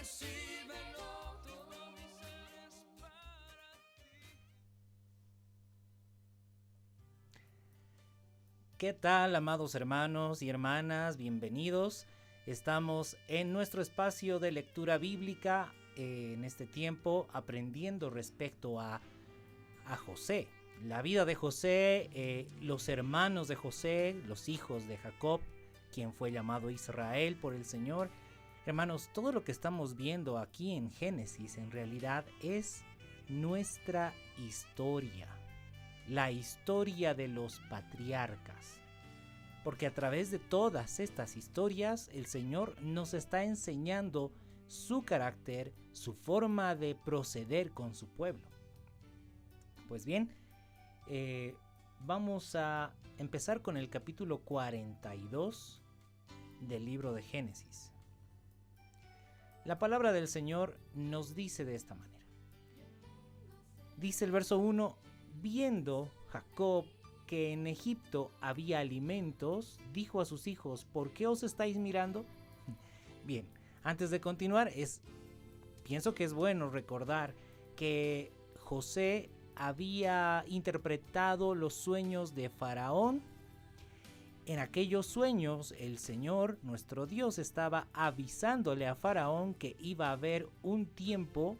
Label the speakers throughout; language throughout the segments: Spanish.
Speaker 1: recíbelo, todo mi ser es para ti.
Speaker 2: ¿Qué tal, amados hermanos y hermanas? Bienvenidos. Estamos en nuestro espacio de lectura bíblica en este tiempo aprendiendo respecto a José. La vida de José, los hermanos de José, los hijos de Jacob, quien fue llamado Israel por el Señor. Hermanos, todo lo que estamos viendo aquí en Génesis en realidad es nuestra historia. La historia de los patriarcas. Porque a través de todas estas historias el Señor nos está enseñando su carácter, su forma de proceder con su pueblo. Pues bien, vamos a empezar con el capítulo 42 del libro de Génesis. La palabra del Señor nos dice de esta manera. Dice el verso 1, viendo Jacob que en Egipto había alimentos, dijo a sus hijos, ¿por qué os estáis mirando? Bien, antes de continuar, pienso que es bueno recordar que José había interpretado los sueños de Faraón. En aquellos sueños, el Señor, nuestro Dios, estaba avisándole a Faraón que iba a haber un tiempo,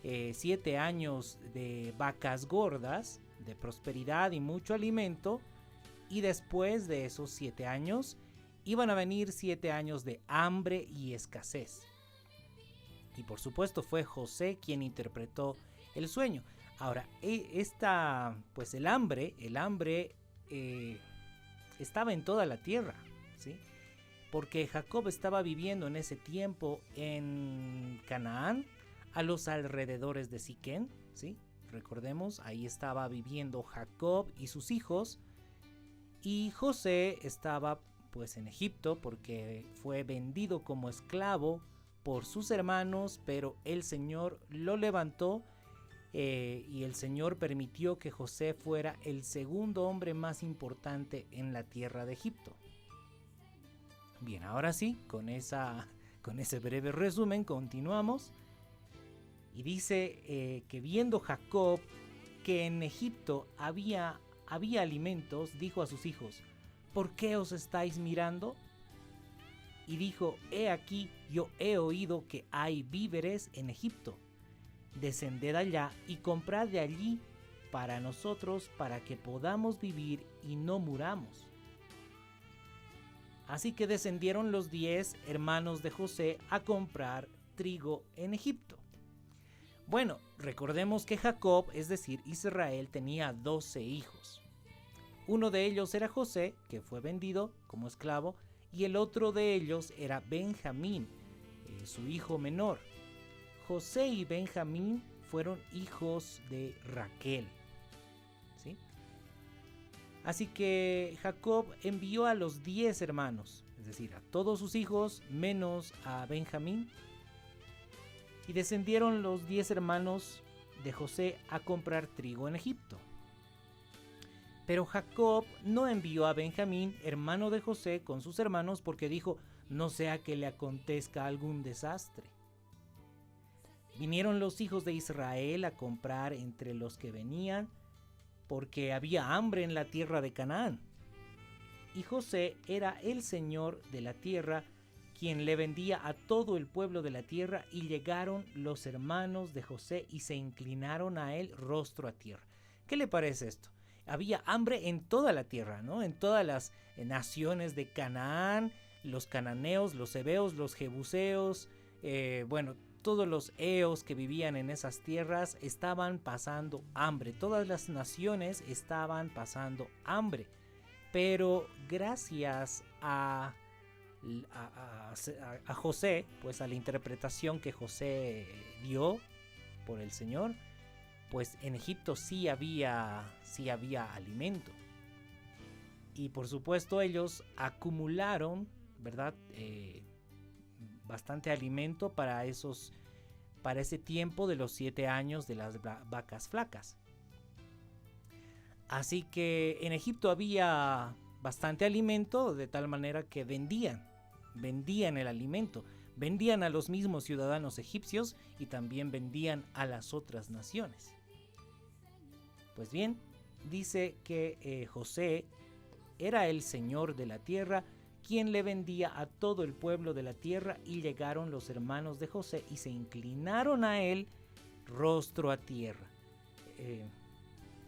Speaker 2: 7 años de vacas gordas, de prosperidad y mucho alimento, y después de esos 7 años iban a venir 7 años de hambre y escasez. Y por supuesto fue José quien interpretó el sueño. Ahora, el hambre estaba en toda la tierra, ¿sí? Porque Jacob estaba viviendo en ese tiempo en Canaán, a los alrededores de Siquén, ¿sí? Recordemos, ahí estaba viviendo Jacob y sus hijos, y José estaba pues en Egipto porque fue vendido como esclavo por sus hermanos, pero el Señor lo levantó y el Señor permitió que José fuera el segundo hombre más importante en la tierra de Egipto. Bien, ahora sí, con ese breve resumen continuamos. Y dice que viendo Jacob que en Egipto había alimentos, dijo a sus hijos, ¿por qué os estáis mirando? Y dijo, he aquí, yo he oído que hay víveres en Egipto. Descended allá y comprad de allí para nosotros, para que podamos vivir y no muramos. Así que descendieron los 10 hermanos de José a comprar trigo en Egipto. Bueno, recordemos que Jacob, es decir, Israel, tenía 12 hijos. Uno de ellos era José, que fue vendido como esclavo, y el otro de ellos era Benjamín, su hijo menor. José y Benjamín fueron hijos de Raquel, ¿sí? Así que Jacob envió a los 10 hermanos, es decir, a todos sus hijos menos a Benjamín, y descendieron los 10 hermanos de José a comprar trigo en Egipto. Pero Jacob no envió a Benjamín, hermano de José, con sus hermanos porque dijo, no sea que le acontezca algún desastre. Vinieron los hijos de Israel a comprar entre los que venían, porque había hambre en la tierra de Canaán. Y José era el señor de la tierra, quien le vendía a todo el pueblo de la tierra, y llegaron los hermanos de José y se inclinaron a él rostro a tierra. ¿Qué le parece esto? Había hambre en toda la tierra, ¿no? En todas las naciones de Canaán, los cananeos, los heveos, los jebuseos, todos los eos que vivían en esas tierras estaban pasando hambre. Todas las naciones estaban pasando hambre. Pero gracias a José, pues a la interpretación que José dio por el Señor, pues en Egipto sí había alimento. Y por supuesto ellos acumularon, ¿verdad? Bastante alimento para ese tiempo de los 7 años de las vacas flacas. Así que en Egipto había bastante alimento, de tal manera que vendían el alimento. vendían a los mismos ciudadanos egipcios y también vendían a las otras naciones. Pues bien, dice que José era el señor de la tierra, quien le vendía a todo el pueblo de la tierra, y llegaron los hermanos de José y se inclinaron a él rostro a tierra.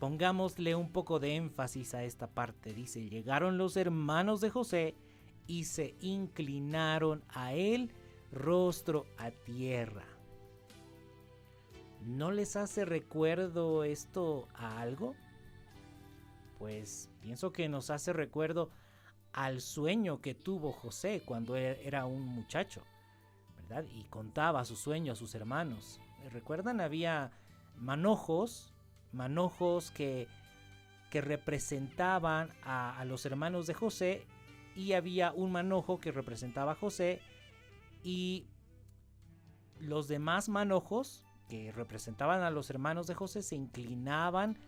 Speaker 2: Pongámosle un poco de énfasis a esta parte. Dice, llegaron los hermanos de José y se inclinaron a él rostro a tierra. ¿No les hace recuerdo esto a algo? Pues pienso que nos hace recuerdo al sueño que tuvo José cuando era un muchacho, ¿verdad? Y contaba su sueño a sus hermanos. ¿Recuerdan? Había manojos que representaban a los hermanos de José, y había un manojo que representaba a José, y los demás manojos que representaban a los hermanos de José se inclinaban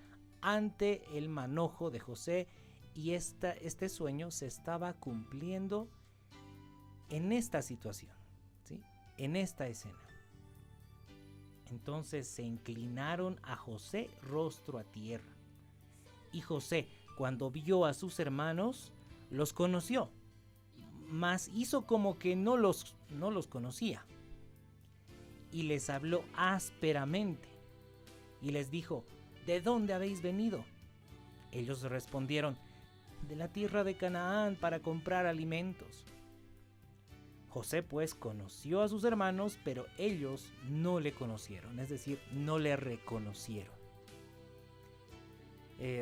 Speaker 2: ante el manojo de José, y este sueño se estaba cumpliendo en esta situación, ¿sí? En esta escena. Entonces se inclinaron a José rostro a tierra. Y José, cuando vio a sus hermanos, los conoció, mas hizo como que no los conocía. Y les habló ásperamente y les dijo, ¿de dónde habéis venido? Ellos respondieron, de la tierra de Canaán, para comprar alimentos. José pues conoció a sus hermanos, pero ellos no le conocieron, es decir, no le reconocieron.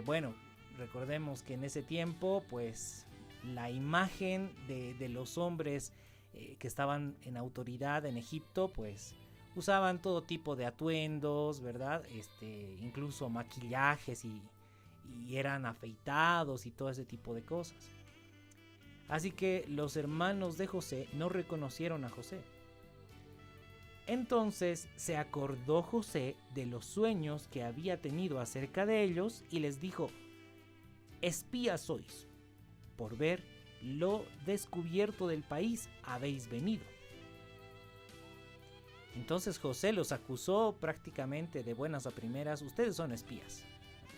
Speaker 2: Bueno, recordemos que en ese tiempo, pues, la imagen de los hombres que estaban en autoridad en Egipto, pues, usaban todo tipo de atuendos, ¿verdad? Incluso maquillajes y eran afeitados y todo ese tipo de cosas. Así que los hermanos de José no reconocieron a José. Entonces se acordó José de los sueños que había tenido acerca de ellos y les dijo, espías sois, por ver lo descubierto del país habéis venido. Entonces José los acusó prácticamente de buenas a primeras, ustedes son espías,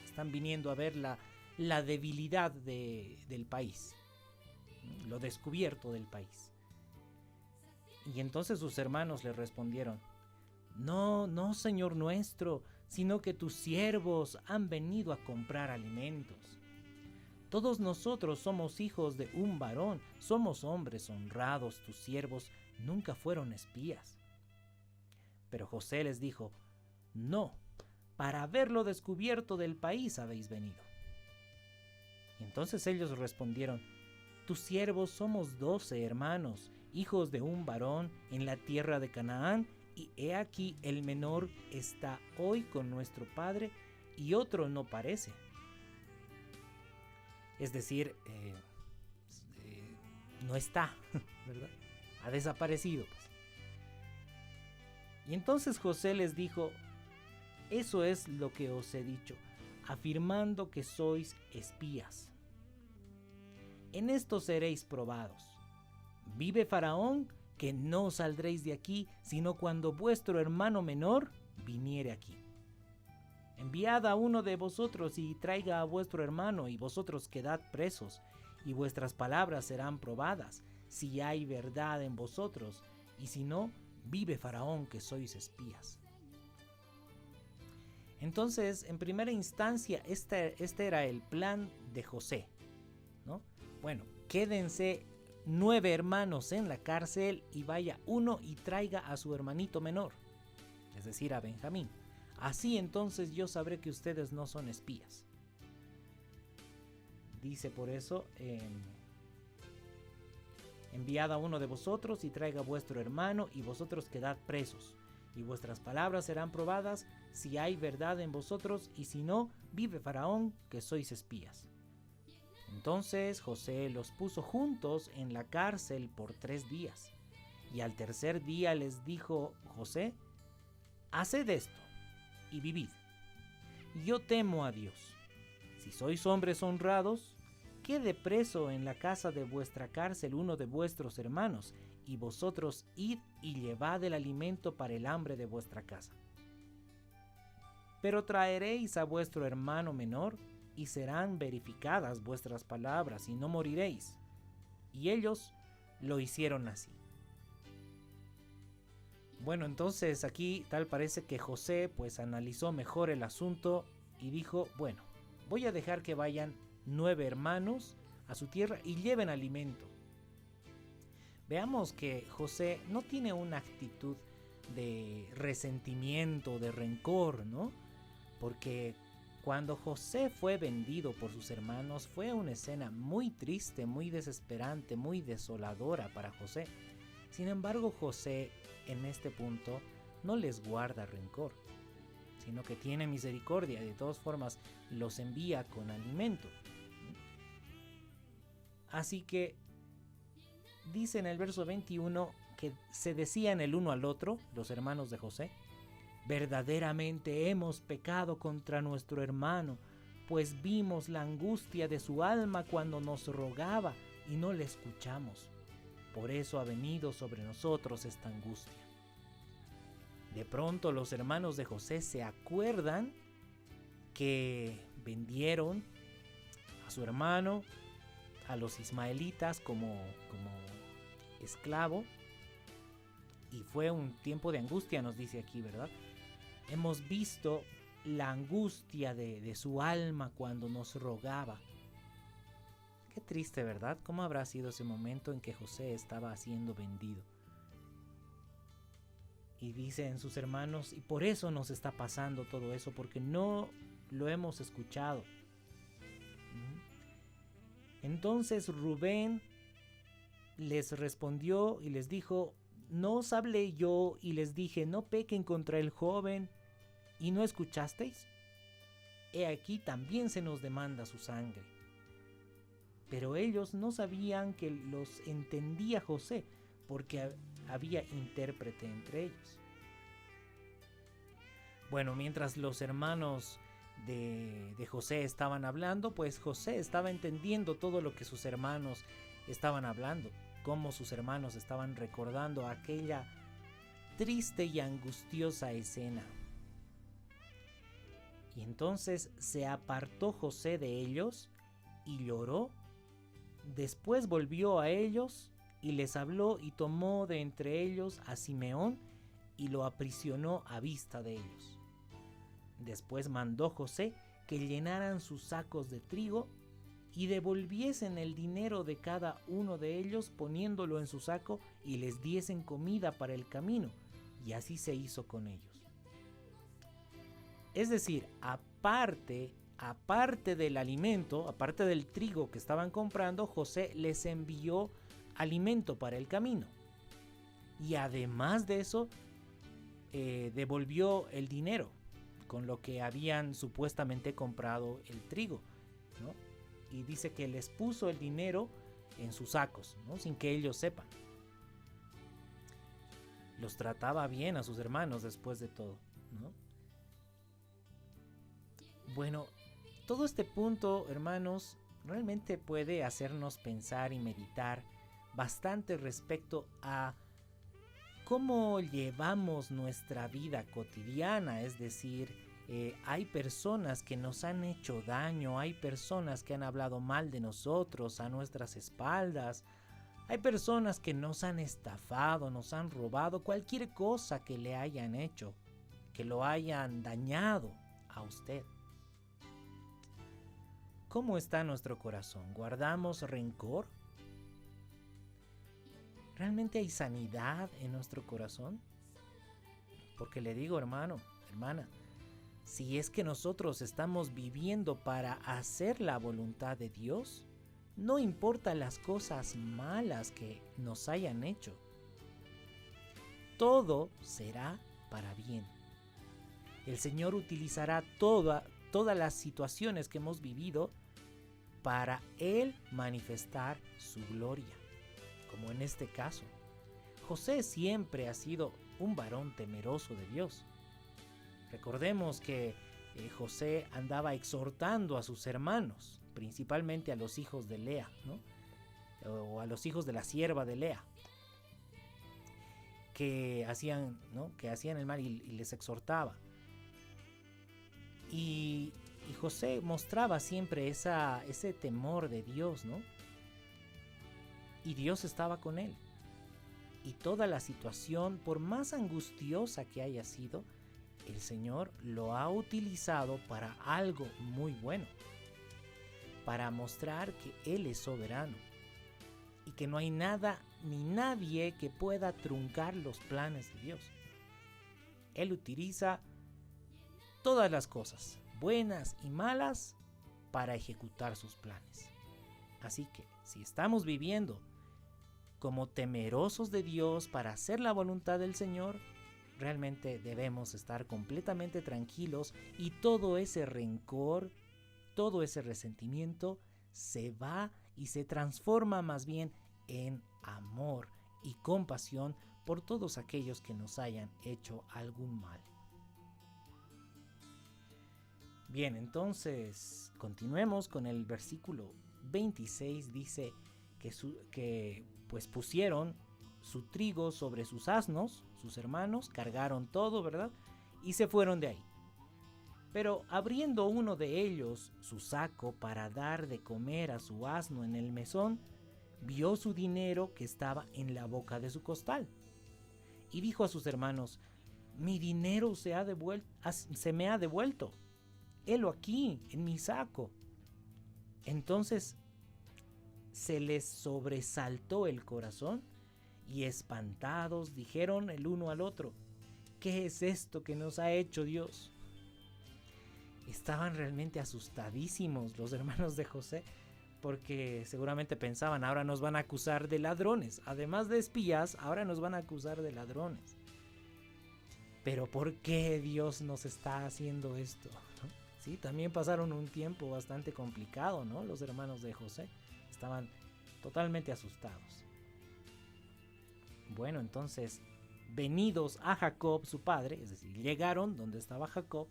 Speaker 2: están viniendo a ver la debilidad del país, lo descubierto del país. Y entonces sus hermanos le respondieron, no, no, Señor nuestro, sino que tus siervos han venido a comprar alimentos. Todos nosotros somos hijos de un varón, somos hombres honrados, tus siervos nunca fueron espías. Pero José les dijo, no, para ver lo descubierto del país habéis venido. Y entonces ellos respondieron, tus siervos somos 12 hermanos, hijos de un varón en la tierra de Canaán, y he aquí el menor está hoy con nuestro padre y otro no parece. Es decir, no está, ¿verdad? Ha desaparecido, pues. Y entonces José les dijo, eso es lo que os he dicho, afirmando que sois espías. En esto seréis probados. Vive Faraón, que no saldréis de aquí, sino cuando vuestro hermano menor viniere aquí. Enviad a uno de vosotros y traiga a vuestro hermano, y vosotros quedad presos, y vuestras palabras serán probadas, si hay verdad en vosotros, y si no, vive Faraón, que sois espías. Entonces, en primera instancia, este era el plan de José, ¿no? Bueno, quédense 9 hermanos en la cárcel y vaya uno y traiga a su hermanito menor, es decir, a Benjamín. Así entonces yo sabré que ustedes no son espías. Dice por eso, enviad a uno de vosotros y traiga a vuestro hermano, y vosotros quedad presos, y vuestras palabras serán probadas, si hay verdad en vosotros, y si no, vive Faraón, que sois espías. Entonces José los puso juntos en la cárcel por 3 días. Y al tercer día les dijo José, haced esto y vivid. Yo temo a Dios. Si sois hombres honrados, quede preso en la casa de vuestra cárcel uno de vuestros hermanos, y vosotros id y llevad el alimento para el hambre de vuestra casa. Pero traeréis a vuestro hermano menor, y serán verificadas vuestras palabras, y no moriréis. Y ellos lo hicieron así. Bueno, entonces aquí tal parece que José pues analizó mejor el asunto y dijo, bueno, voy a dejar que vayan 9 hermanos a su tierra y lleven alimento. Veamos que José no tiene una actitud de resentimiento, de rencor, ¿no? Porque cuando José fue vendido por sus hermanos fue una escena muy triste, muy desesperante, muy desoladora para José. Sin embargo, José en este punto no les guarda rencor, sino que tiene misericordia y de todas formas los envía con alimento. Así que dice en el verso 21 que se decían el uno al otro, los hermanos de José, verdaderamente hemos pecado contra nuestro hermano, pues vimos la angustia de su alma cuando nos rogaba y no le escuchamos. Por eso ha venido sobre nosotros esta angustia. De pronto los hermanos de José se acuerdan que vendieron a su hermano a los ismaelitas como esclavo, y fue un tiempo de angustia, nos dice aquí, ¿verdad? Hemos visto la angustia de su alma cuando nos rogaba. Qué triste, ¿verdad? ¿Cómo habrá sido ese momento en que José estaba siendo vendido? Y dicen sus hermanos, y por eso nos está pasando todo eso, porque no lo hemos escuchado. Entonces Rubén les respondió y les dijo, ¿no os hablé yo y les dije, no pequen contra el joven, y no escuchasteis? He aquí también se nos demanda su sangre. Pero ellos no sabían que los entendía José, porque había intérprete entre ellos. Bueno, mientras los hermanos de José estaban hablando, pues José estaba entendiendo todo lo que sus hermanos estaban hablando, cómo sus hermanos estaban recordando aquella triste y angustiosa escena. Y entonces se apartó José de ellos y lloró. Después volvió a ellos y les habló y tomó de entre ellos a Simeón y lo aprisionó a vista de ellos. Después mandó José que llenaran sus sacos de trigo y devolviesen el dinero de cada uno de ellos poniéndolo en su saco y les diesen comida para el camino, y así se hizo con ellos. Es decir, aparte del alimento, aparte del trigo que estaban comprando, José les envió alimento para el camino. Y además de eso, devolvió el dinero con lo que habían supuestamente comprado el trigo, ¿no? Y dice que les puso el dinero en sus sacos, ¿no? Sin que ellos sepan. Los trataba bien a sus hermanos después de todo, ¿no? Bueno, todo este punto, hermanos, realmente puede hacernos pensar y meditar bastante respecto a cómo llevamos nuestra vida cotidiana. Es decir, hay personas que nos han hecho daño, hay personas que han hablado mal de nosotros a nuestras espaldas, hay personas que nos han estafado, nos han robado, cualquier cosa que le hayan hecho, que lo hayan dañado a usted. ¿Cómo está nuestro corazón? ¿Guardamos rencor? ¿Realmente hay sanidad en nuestro corazón? Porque le digo, hermano, hermana, si es que nosotros estamos viviendo para hacer la voluntad de Dios, no importa las cosas malas que nos hayan hecho, todo será para bien. El Señor utilizará todas las situaciones que hemos vivido para Él manifestar su gloria, como en este caso. José siempre ha sido un varón temeroso de Dios. Recordemos que José andaba exhortando a sus hermanos, principalmente a los hijos de Lea, ¿no? O a los hijos de la sierva de Lea. que hacían, ¿no? Que hacían el mal y les exhortaba. Y José mostraba siempre ese temor de Dios, ¿no? Y Dios estaba con él. Y toda la situación, por más angustiosa que haya sido, el Señor lo ha utilizado para algo muy bueno. Para mostrar que Él es soberano. Y que no hay nada ni nadie que pueda truncar los planes de Dios. Él utiliza todas las cosas, buenas y malas, para ejecutar sus planes. Así que, si estamos viviendo como temerosos de Dios para hacer la voluntad del Señor, realmente debemos estar completamente tranquilos y todo ese rencor, todo ese resentimiento se va y se transforma más bien en amor y compasión por todos aquellos que nos hayan hecho algún mal. Bien, entonces continuemos con el versículo 26. Dice que pues pusieron su trigo sobre sus asnos, sus hermanos, cargaron todo, ¿verdad? Y se fueron de ahí. Pero abriendo uno de ellos su saco para dar de comer a su asno en el mesón, vio su dinero que estaba en la boca de su costal. Y dijo a sus hermanos: mi dinero se me ha devuelto. Helo aquí, en mi saco. Entonces se les sobresaltó el corazón y espantados dijeron el uno al otro: ¿qué es esto que nos ha hecho Dios? Estaban realmente asustadísimos los hermanos de José, porque seguramente pensaban: ahora nos van a acusar de ladrones, además de espías, ahora nos van a acusar de ladrones. Pero ¿por qué Dios nos está haciendo esto? ¿No? Sí, también pasaron un tiempo bastante complicado, ¿no? Los hermanos de José estaban totalmente asustados. Bueno, entonces, venidos a Jacob, su padre, es decir, llegaron donde estaba Jacob,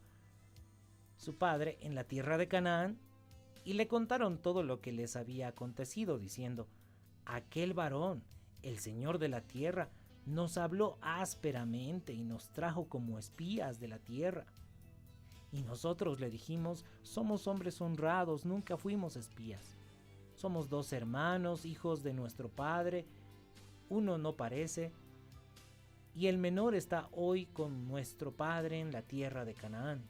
Speaker 2: su padre, en la tierra de Canaán, y le contaron todo lo que les había acontecido, diciendo: aquel varón, el Señor de la tierra, nos habló ásperamente y nos trajo como espías de la tierra. Y nosotros le dijimos: somos hombres honrados, nunca fuimos espías. Somos 2 hermanos, hijos de nuestro padre, uno no parece, y el menor está hoy con nuestro padre en la tierra de Canaán.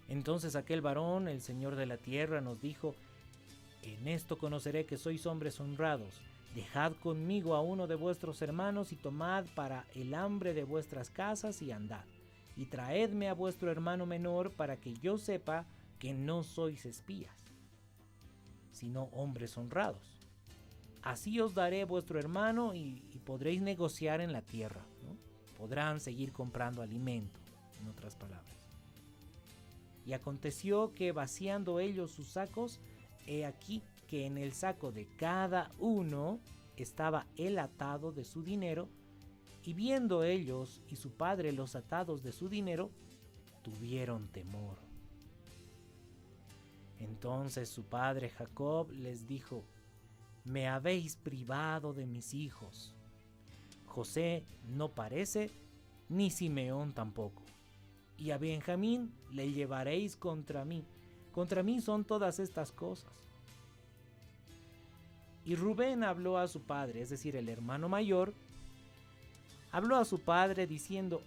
Speaker 2: Entonces aquel varón, el Señor de la tierra, nos dijo: en esto conoceré que sois hombres honrados. Dejad conmigo a uno de vuestros hermanos y tomad para el hambre de vuestras casas y andad. Y traedme a vuestro hermano menor para que yo sepa que no sois espías, sino hombres honrados. Así os daré vuestro hermano y podréis negociar en la tierra, ¿no? Podrán seguir comprando alimento, en otras palabras. Y aconteció que vaciando ellos sus sacos, he aquí que en el saco de cada uno estaba el atado de su dinero, y viendo ellos y su padre los atados de su dinero, tuvieron temor. Entonces su padre Jacob les dijo: me habéis privado de mis hijos. José no parece, ni Simeón tampoco. Y a Benjamín le llevaréis contra mí. Contra mí son todas estas cosas. Y Rubén habló a su padre, es decir, el hermano mayor, habló a su padre diciendo: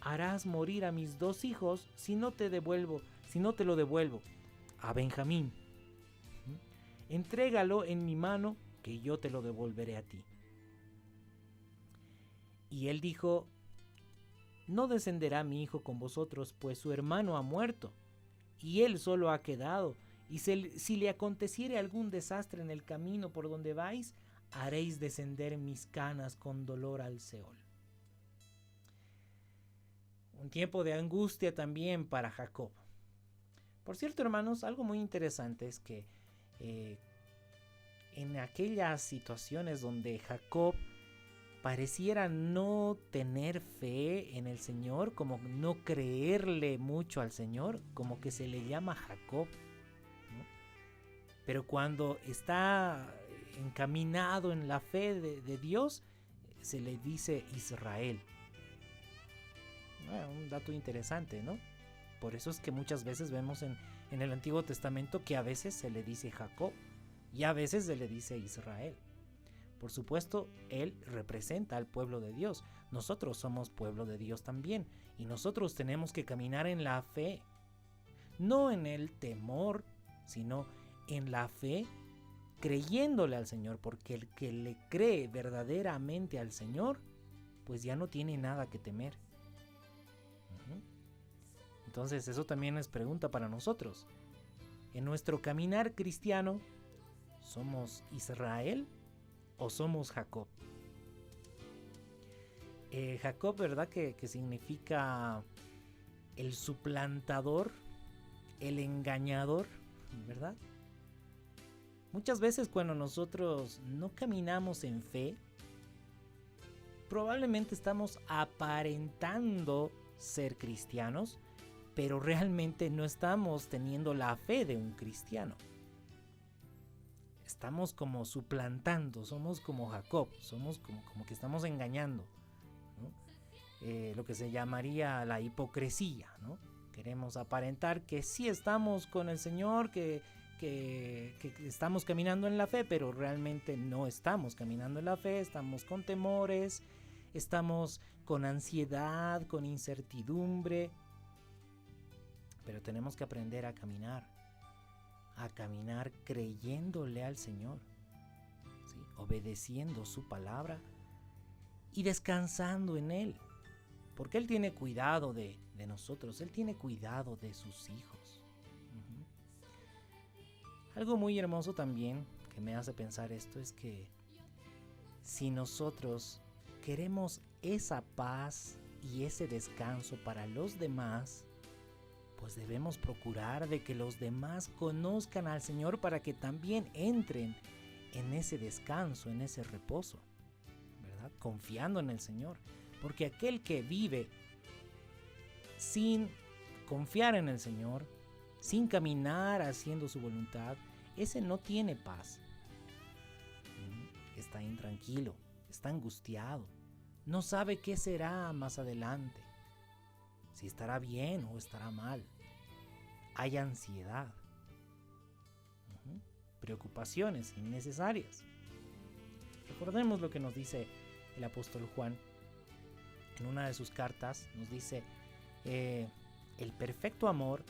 Speaker 2: harás morir a mis 2 hijos si no te lo devuelvo a Benjamín. Entrégalo en mi mano, que yo te lo devolveré a ti. Y él dijo: no descenderá mi hijo con vosotros, pues su hermano ha muerto, y él solo ha quedado, y si le aconteciere algún desastre en el camino por donde vais, haréis descender mis canas con dolor al Seol. Un tiempo de angustia también para Jacob. Por cierto, hermanos, algo muy interesante es que en aquellas situaciones donde Jacob pareciera no tener fe en el Señor, como no creerle mucho al Señor, como que se le llama Jacob, ¿no? Pero cuando está encaminado en la fe de Dios, se le dice Israel. Un dato interesante, ¿no? Por eso es que muchas veces vemos en el Antiguo Testamento que a veces se le dice Jacob y a veces se le dice Israel. Por supuesto, él representa al pueblo de Dios. Nosotros somos pueblo de Dios también y nosotros tenemos que caminar en la fe, no en el temor, sino en la fe, creyéndole al Señor, porque el que le cree verdaderamente al Señor, pues ya no tiene nada que temer. Entonces eso también es pregunta para nosotros. En nuestro caminar cristiano, ¿somos Israel o somos Jacob? Jacob, ¿verdad? Que significa el suplantador, el engañador, ¿verdad? Muchas veces cuando nosotros no caminamos en fe, probablemente estamos aparentando ser cristianos, pero realmente no estamos teniendo la fe de un cristiano. Estamos como suplantando, somos como Jacob, somos como que estamos engañando, ¿no? Lo que se llamaría la hipocresía, ¿no? Queremos aparentar que sí estamos con el Señor, que estamos caminando en la fe, pero realmente no estamos caminando en la fe, estamos con temores, estamos con ansiedad, con incertidumbre. Pero tenemos que aprender a caminar creyéndole al Señor, ¿sí? Obedeciendo su palabra y descansando en Él, porque Él tiene cuidado de nosotros, Él tiene cuidado de sus hijos. Algo muy hermoso también que me hace pensar esto es que si nosotros queremos esa paz y ese descanso para los demás, pues debemos procurar de que los demás conozcan al Señor para que también entren en ese descanso, en ese reposo, ¿verdad? Confiando en el Señor. Porque aquel que vive sin confiar en el Señor, sin caminar haciendo su voluntad, ese no tiene paz. Está intranquilo, está angustiado, no sabe qué será más adelante, si estará bien o estará mal. Hay ansiedad, preocupaciones innecesarias. Recordemos lo que nos dice el apóstol Juan en una de sus cartas. Nos dice, el perfecto amor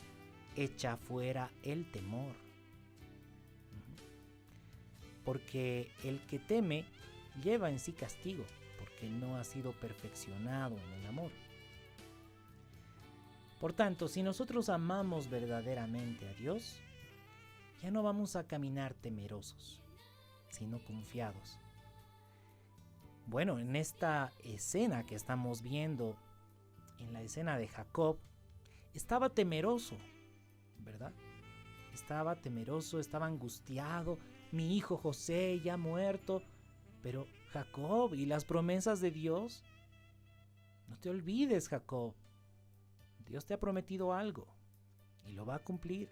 Speaker 2: echa fuera el temor, porque el que teme lleva en sí castigo, porque no ha sido perfeccionado en el amor. Por tanto, si nosotros amamos verdaderamente a Dios, ya no vamos a caminar temerosos, sino confiados. Bueno, en esta escena que estamos viendo, en la escena de Jacob, estaba temeroso, ¿verdad? Estaba temeroso, estaba angustiado. Mi hijo José ya muerto. Pero Jacob, ¿y las promesas de Dios? No te olvides, Jacob. Dios te ha prometido algo y lo va a cumplir.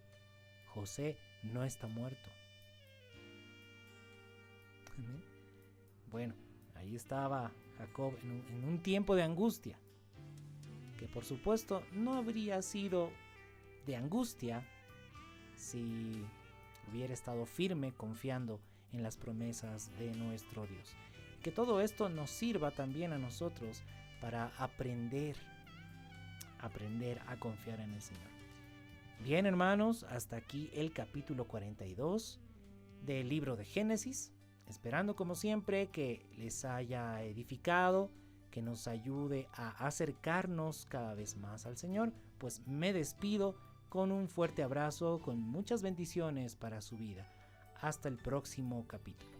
Speaker 2: José no está muerto. Bueno, ahí estaba Jacob en un tiempo de angustia, que por supuesto no habría sido de angustia si hubiera estado firme confiando en las promesas de nuestro Dios. Que todo esto nos sirva también a nosotros para aprender a confiar en el Señor. Bien, hermanos, hasta aquí el capítulo 42 del libro de Génesis, esperando como siempre que les haya edificado, que nos ayude a acercarnos cada vez más al Señor. Pues me despido con un fuerte abrazo, con muchas bendiciones para su vida. Hasta el próximo capítulo.